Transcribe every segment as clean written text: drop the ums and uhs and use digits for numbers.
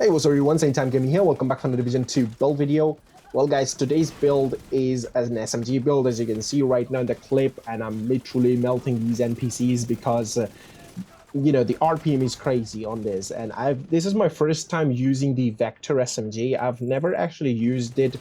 Hey, what's up everyone, Same Time Gaming here. Welcome back from the Division 2 build video. Well guys, today's build is an SMG build, as you can see right now in the clip, and I'm literally melting these NPCs because you know, the RPM is crazy on this, and this is my first time using the Vector SMG. I've never actually used it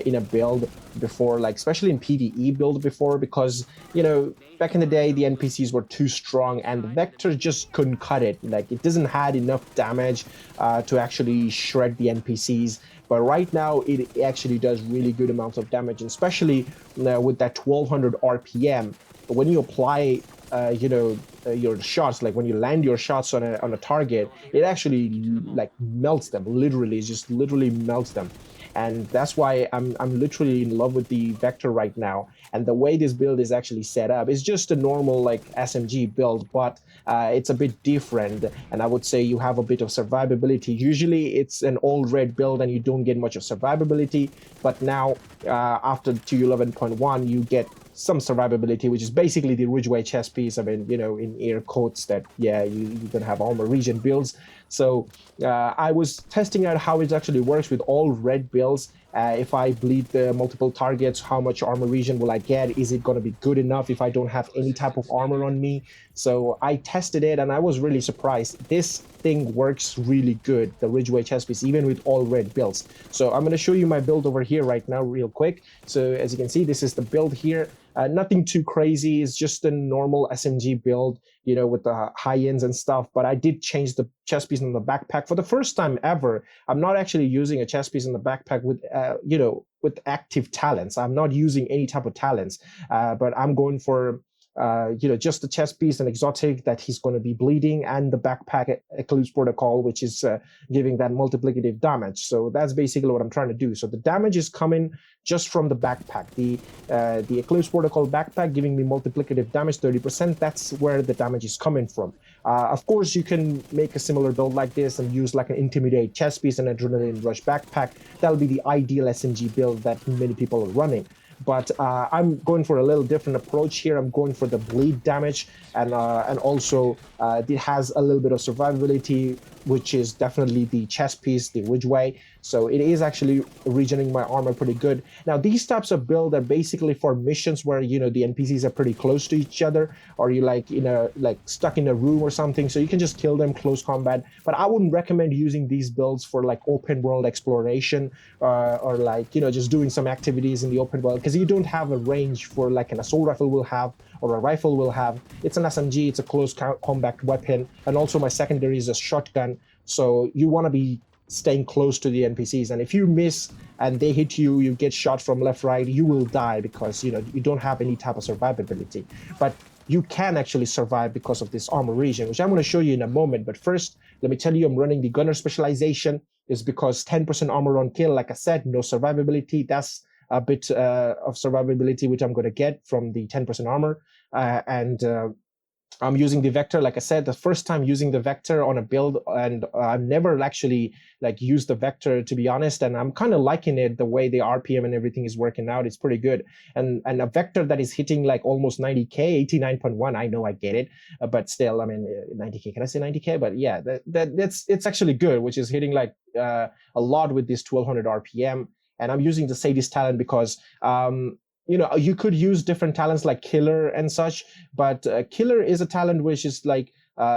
in a build before, like especially in PvE build before, because you know, back in the day the NPCs were too strong and the Vector just couldn't cut it. Like it doesn't had enough damage to actually shred the NPCs. But right now it actually does really good amounts of damage, and especially with that 1200 RPM. When you apply your shots, like when you land your shots on a target, it actually like melts them, literally, just literally melts them. And that's why I'm literally in love with the Vector right now. And the way this build is actually set up is just a normal like SMG build, but it's a bit different. And I would say you have a bit of survivability. Usually it's an all red build and you don't get much of survivability, but now after TU11.1 you get some survivability, which is basically the Ridgeway chest piece. I mean, you know, in air quotes, that yeah, you're gonna have armor regen builds. So I was testing out how it actually works with all red builds. If I bleed the multiple targets, how much armor regen will I get? Is it going to be good enough if I don't have any type of armor on me? So I tested it and I was really surprised. This thing works really good, the Ridgeway chest piece, even with all red builds. So I'm going to show you my build over here right now real quick. So as you can see, this is the build here. Nothing too crazy. It's just a normal SMG build, you know, with the high ends and stuff. But I did change the chest piece on the backpack for the first time ever. I'm not actually using a chest piece on the backpack with, you know, with active talents. I'm not using any type of talents, but I'm going for you know, just the chest piece and exotic that he's going to be bleeding, and the backpack Eclipse Protocol, which is giving that multiplicative damage. So that's basically what I'm trying to do. So the damage is coming just from the backpack, the Eclipse Protocol backpack giving me multiplicative damage 30%. That's where the damage is coming from. Of course, you can make a similar build like this and use like an Intimidate chest piece and Adrenaline Rush backpack. That'll be the ideal SMG build that many people are running. But I'm going for a little different approach here. I'm going for the bleed damage, and also it has a little bit of survivability, which is definitely the chest piece, the Ridgeway. So it is actually regenerating my armor pretty good. Now these types of build are basically for missions where, you know, the NPCs are pretty close to each other, or you like, you know, like stuck in a room or something, so you can just kill them close combat. But I wouldn't recommend using these builds for like open world exploration, or like, you know, just doing some activities in the open world, because you don't have a range for like an assault rifle will have or a rifle will have. It's an SMG, it's a close combat weapon, and also my secondary is a shotgun. So you want to be staying close to the NPCs, and if you miss and they hit you, you get shot from left, right, you will die because, you know, you don't have any type of survivability. But you can actually survive because of this armor regen, which I'm going to show you in a moment. But first, let me tell you, I'm running the gunner specialization. Is because 10% armor on kill, like I said, no survivability. That's a bit of survivability which I'm going to get from the 10% armor, and I'm using the Vector, like I said, the first time using the Vector on a build, and I've never actually like used the Vector, to be honest, and I'm kind of liking it, the way the RPM and everything is working out. It's pretty good, and a Vector that is hitting like almost 90k, 89.1. I know I get it, but still, I mean, 90k. Can I say 90k? But yeah, it's actually good, which is hitting like a lot with this 1200 RPM. And I'm using the Sadist talent because you know, you could use different talents like Killer and such, but Killer is a talent which is like,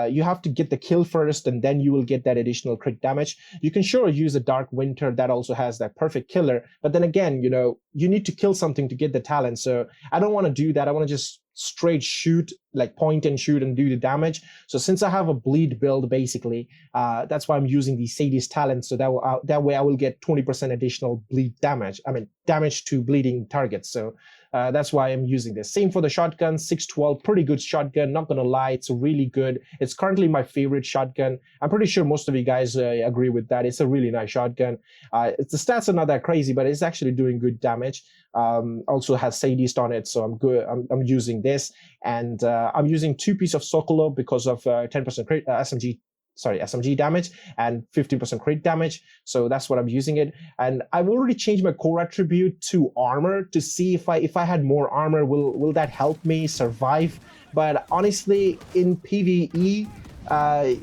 you have to get the kill first and then you will get that additional crit damage. You can sure use a Dark Winter that also has that perfect killer, but then again, you know, you need to kill something to get the talent. So I don't want to do that. I want to just straight shoot, like point and shoot and do the damage. So since I have a bleed build, basically, that's why I'm using the Sadist talent. So that way I will get 20% additional bleed damage. I mean, damage to bleeding targets. So that's why I'm using this. Same for the shotgun, 612, pretty good shotgun. Not gonna lie, it's really good. It's currently my favorite shotgun. I'm pretty sure most of you guys agree with that. It's a really nice shotgun. The stats are not that crazy, but it's actually doing good damage. Also has Sadist on it, so I'm good. I'm using this, and I'm using 2 pieces of Sokolov because of 10% crit, SMG damage and 50% crit damage. So that's what I'm using it. And I've already changed my core attribute to armor to see if I had more armor, will that help me survive? But honestly, in PvE,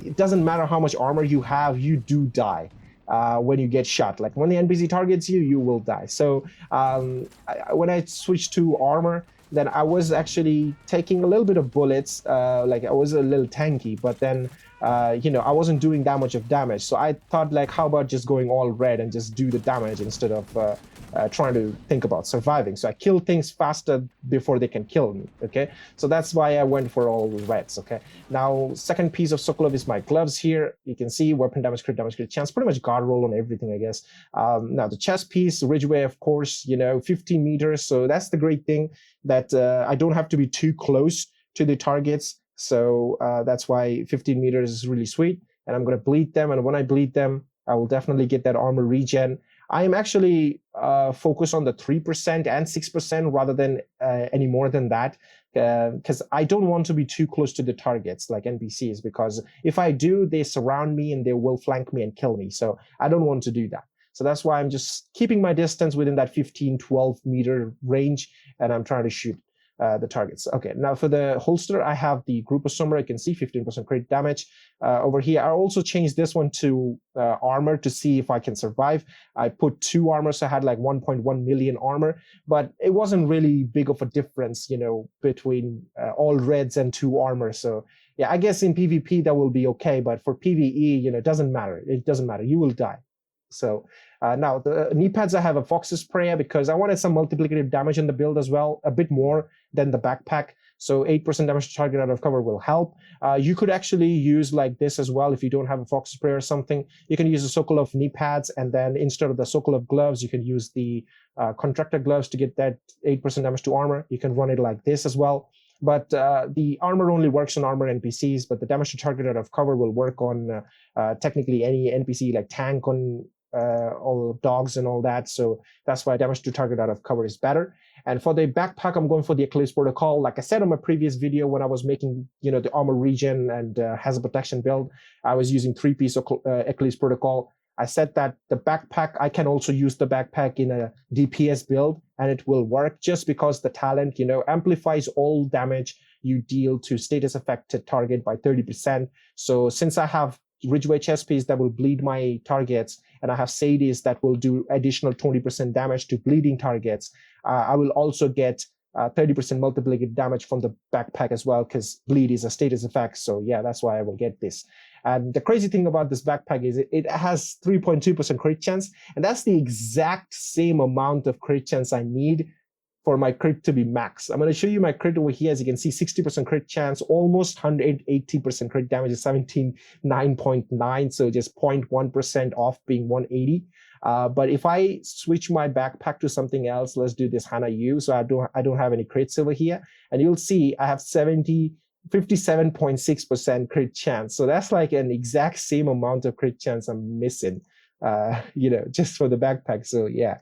it doesn't matter how much armor you have, you do die. when you get shot. Like when the NPC targets you, you will die. So when I switched to armor, then I was actually taking a little bit of bullets. Like I was a little tanky, but then I wasn't doing that much of damage. So I thought, like, how about just going all red and just do the damage instead of trying to think about surviving. So I kill things faster before they can kill me. Okay, so that's why I went for all reds. Okay, now second piece of Sokolov is my gloves here. You can see weapon damage, crit chance, pretty much guard roll on everything, I guess. Now the chest piece, Ridgeway, of course, 15 meters. So that's the great thing, that I don't have to be too close to the targets. So that's why 15 meters is really sweet. And I'm going to bleed them. And when I bleed them, I will definitely get that armor regen. I am actually focused on the 3% and 6% rather than any more than that, because I don't want to be too close to the targets like NPCs, because if I do, they surround me and they will flank me and kill me. So I don't want to do that. So that's why I'm just keeping my distance within that 15, 12 meter range, and I'm trying to shoot the targets. Okay, now for the holster, I have the Group of Summer. You can see 15% crit damage. Over here, I also changed this one to armor to see if I can survive. I put 2 armor, so I had like 1.1 million armor, but it wasn't really big of a difference, between all reds and 2 armor. So yeah, I guess in PvP that will be okay, but for PvE, it doesn't matter. It doesn't matter. You will die. So now the knee pads, I have a Fox's Prayer because I wanted some multiplicative damage in the build as well, a bit more than the backpack. So 8% damage to target out of cover will help. You could actually use like this as well if you don't have a Fox's Prayer or something. You can use a Sokolov knee pads, and then instead of the Sokolov gloves, you can use the Contractor gloves to get that 8% damage to armor. You can run it like this as well. But the armor only works on armor NPCs, but the damage to target out of cover will work on technically any NPC, like tank on all dogs and all that. So that's why damage to target out of cover is better. And for the backpack, I'm going for the Eclipse Protocol. Like I said on my previous video, when I was making the armor regen and hazard protection build, I was using 3-piece Eclipse Protocol. I said that the backpack, I can also use the backpack in a DPS build and it will work, just because the talent amplifies all damage you deal to status affected target by 30%. So since I have Ridgeway chest piece that will bleed my targets, and I have Sadie's that will do additional 20% damage to bleeding targets, I will also get 30% multiplicative damage from the backpack as well, because bleed is a status effect. So yeah, that's why I will get this. And the crazy thing about this backpack is it has 3.2% crit chance, and that's the exact same amount of crit chance I need for my crit to be max. I'm going to show you my crit over here. As you can see, 60% crit chance, almost 180% crit damage is 79.9, so just 0.1% off being 180. But if I switch my backpack to something else, let's do this Hana U. So I don't have any crits over here, and you'll see I have 57.6% crit chance. So that's like an exact same amount of crit chance I'm missing, just for the backpack. So yeah,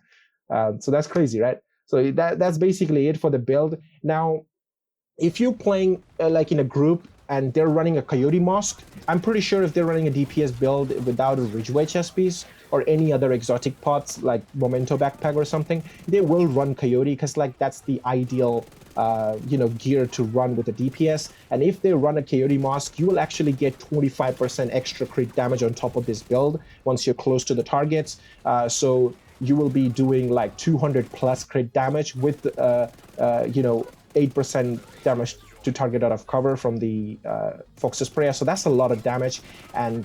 so that's crazy, right? So that's basically it for the build. Now, if you're playing like in a group and they're running a Coyote Mosque, I'm pretty sure if they're running a DPS build without a Ridgeway chest piece or any other exotic pots like Memento backpack or something, they will run Coyote, because like that's the ideal gear to run with a DPS. And if they run a Coyote Mosque, you will actually get 25% extra crit damage on top of this build once you're close to the targets. So you will be doing like 200 plus crit damage with 8% damage to target out of cover from the Fox's Prayer. So that's a lot of damage, and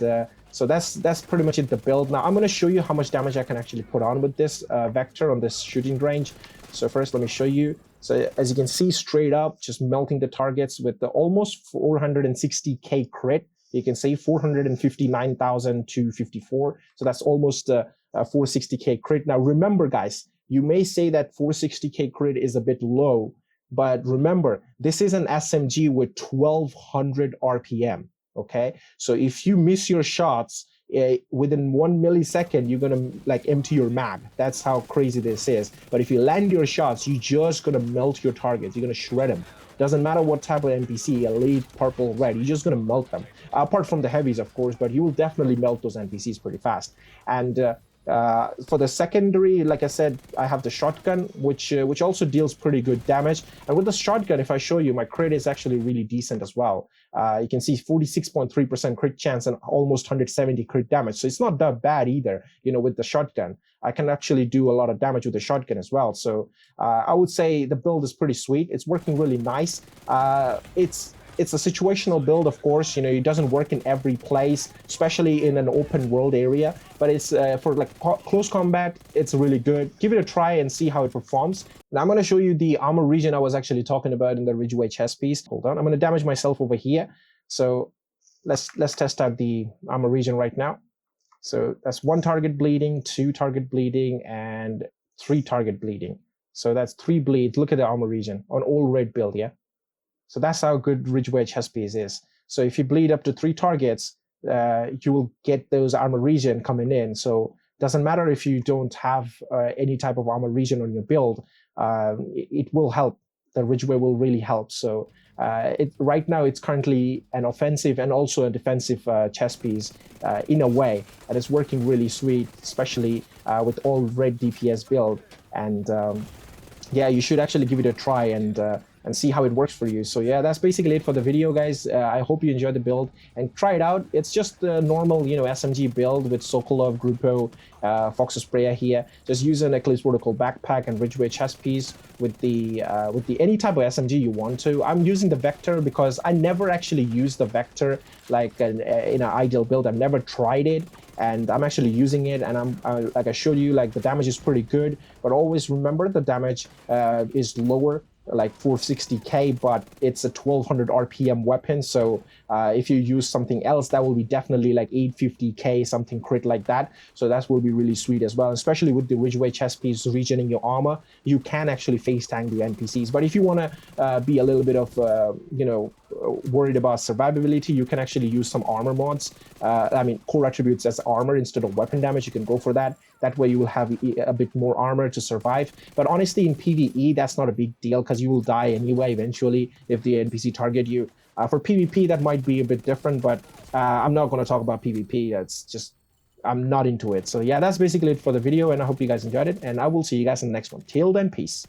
so that's pretty much it, the build. Now I'm going to show you how much damage I can actually put on with this vector on this shooting range. So first let me show you. So as you can see, straight up just melting the targets with the almost 460k crit. You can see 459,254. So that's almost 460k crit. Now remember, guys, you may say that 460k crit is a bit low, but remember, this is an SMG with 1200 RPM. Okay, so if you miss your shots within 1 millisecond, you're gonna like empty your mag. That's how crazy this is. But if you land your shots, you're just gonna melt your targets. You're gonna shred them. Doesn't matter what type of NPC, elite, purple, red, you're just going to melt them. Apart from the heavies, of course, but you will definitely melt those NPCs pretty fast. And For the secondary, like I said, I have the shotgun, which also deals pretty good damage. And with the shotgun, if I show you, my crit is actually really decent as well. You can see 46.3% crit chance and almost 170 crit damage. So it's not that bad either, with the shotgun. I can actually do a lot of damage with the shotgun as well. So I would say the build is pretty sweet. It's working really nice. It's a situational build, of course. It doesn't work in every place, especially in an open world area. But it's for like close combat, it's really good. Give it a try and see how it performs. Now I'm going to show you the armor regen I was actually talking about in the Ridgeway chest piece. Hold on, I'm going to damage myself over here. So let's test out the armor regen right now. So that's 1 target bleeding, 2 target bleeding, and 3 target bleeding. So that's 3 bleeds. Look at the armor regen on all red build, yeah? So that's how good Ridgeway chest piece is. So if you bleed up to 3 targets, you will get those armor regen coming in. So it doesn't matter if you don't have any type of armor regen on your build, it will help. The Ridgeway will really help. So right now it's currently an offensive and also a defensive chess piece in a way, and it's working really sweet, especially with all red DPS build. And yeah, you should actually give it a try and see how it works for you. So yeah, that's basically it for the video, guys. I hope you enjoyed the build and try it out. It's just the normal, SMG build with Sokolov, Grupo, Fox's Prayer here. Just use an Eclipse Protocol backpack and Ridgeway chest piece with the any type of SMG you want to. I'm using the Vector because I never actually used the Vector like in an ideal build. I've never tried it, and I'm actually using it, and like I showed you, like the damage is pretty good. But always remember the damage is lower, like 460k, but it's a 1200 RPM weapon. So if you use something else, that will be definitely like 850k, something crit like that. So that will be really sweet as well, especially with the Ridgeway chest piece regening your armor. You can actually face tank the NPCs. But if you want to be a little bit of worried about survivability, you can actually use some armor mods. I mean, core attributes as armor instead of weapon damage. You can go for that. That way you will have a bit more armor to survive. But honestly, in PvE, that's not a big deal because you will die anyway eventually if the NPC target you. For PvP, that might be a bit different, but I'm not going to talk about PvP. It's just, I'm not into it. So yeah, that's basically it for the video, and I hope you guys enjoyed it, and I will see you guys in the next one. Till then, peace.